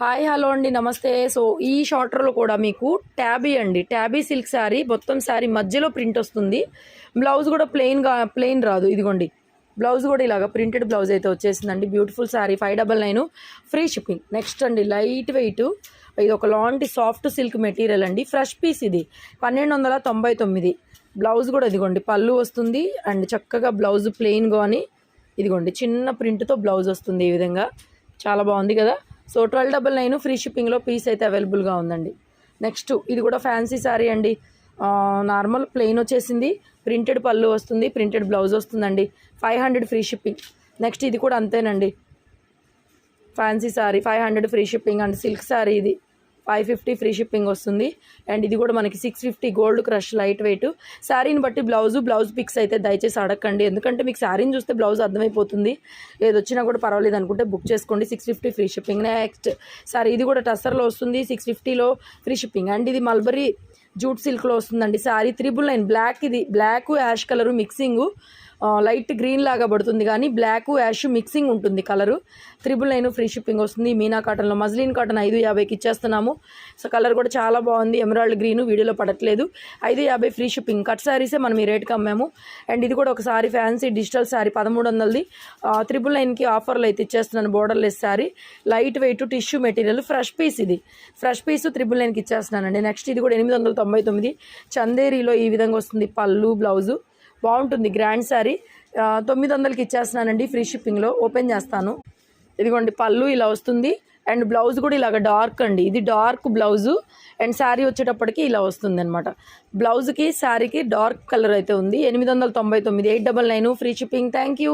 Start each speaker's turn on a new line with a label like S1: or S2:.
S1: Hi hello అండి నమస్తే. So ఈ షార్టర్లో కూడా మీకు ట్యాబీ అండి, ట్యాబీ సిల్క్ శారీ, మొత్తం శారీ మధ్యలో ప్రింట్ వస్తుంది. బ్లౌజ్ కూడా ప్లెయిన్ రాదు. ఇదిగోండి బ్లౌజ్ కూడా ఇలాగ ప్రింటెడ్ బ్లౌజ్ అయితే వచ్చేసిందండి. Beautiful sari 599 free shipping. Next అండి లైట్ వెయిట్, ఇది ఒక లాంటి సాఫ్ట్ సిల్క్ మెటీరియల్ అండి. ఫ్రెష్ పీస్ ఇది 1299. బ్లౌజ్ కూడా ఇదిగోండి పళ్ళు వస్తుంది అండ్ చక్కగా బ్లౌజ్ ప్లెయిన్ కానీ ఇదిగోండి చిన్న ప్రింట్తో బ్లౌజ్ వస్తుంది. ఈ విధంగా చాలా బాగుంది కదా. సో 1299 ఫ్రీ షిప్పింగ్లో పీస్ అయితే అవైలబుల్గా ఉందండి. నెక్స్ట్ ఇది కూడా ఫ్యాన్సీ శారీ అండి. నార్మల్ ప్లెయిన్ వచ్చేసింది, ప్రింటెడ్ పళ్ళు వస్తుంది, ప్రింటెడ్ బ్లౌజ్ వస్తుందండి. 500 ఫ్రీ షిప్పింగ్. నెక్స్ట్ ఇది కూడా అంతేనండి, fancy sari 500 free shipping and silk sari ఇది 550 ఫ్రీ షిప్పింగ్ వస్తుంది. అండ్ ఇది కూడా మనకి 650 గోల్డ్ క్రష్ లైట్ వెయిట్. శారీని బట్టి బ్లౌజ్ పిక్స్ అయితే దయచేసి అడగండి, ఎందుకంటే మీకు శారీని చూస్తే బ్లౌజ్ అర్థమైపోతుంది. ఏది వచ్చినా కూడా పర్వాలేదు అనుకుంటే బుక్ చేసుకోండి. 650 ఫ్రీ షిప్పింగ్. నెక్స్ట్ శారీ ఇది కూడా టస్సర్లో వస్తుంది, 650లో ఫ్రీ షిప్పింగ్. అండ్ ఇది మల్బరీ జూట్ సిల్క్లో వస్తుందండి. శారీ 999 బ్లాక్, ఇది black ash colour mixing, light green లాగా పడుతుంది కానీ బ్లాక్ యాష్ మిక్సింగ్ ఉంటుంది కలరు. 999 ఫ్రీ షిప్పింగ్ వస్తుంది. మీనా కాటన్లో మజ్లిన్ కాటన్ 550కి ఇచ్చేస్తున్నాము. సో కలర్ కూడా చాలా బాగుంది, ఎమరాల్డ్ గ్రీను, వీడియోలో పడట్లేదు. 550 ఫ్రీ షిప్పింగ్. కట్ శారీసే మనం ఈ రేట్కి అమ్మాము. అండ్ ఇది కూడా ఒక సారీ ఫ్యాన్సీ డిజిటల్ శారీ 1300ది 999కి ఆఫర్లు అయితే ఇచ్చేస్తున్నాను. Borderless sari, light weight tissue material, fresh piece. ఇది ఫ్రెష్ పీస్ 999కి ఇచ్చేస్తున్నానండి. నెక్స్ట్ ఇది కూడా 899 చందేరీలో ఈ విధంగా వస్తుంది. పళ్ళు బ్లౌజు బాగుంటుంది, గ్రాండ్ శారీ 900కి ఇచ్చేస్తున్నానండి ఫ్రీ షిప్పింగ్లో. ఓపెన్ చేస్తాను. ఇదిగోండి పళ్ళు ఇలా వస్తుంది అండ్ బ్లౌజ్ కూడా ఇలాగ డార్క్ అండి, ఇది డార్క్ బ్లౌజు. అండ్ శారీ వచ్చేటప్పటికి ఇలా వస్తుంది అనమాట. బ్లౌజ్కి శారీకి డార్క్ కలర్ అయితే ఉంది. 899 899 ఫ్రీ షిప్పింగ్. Thank you.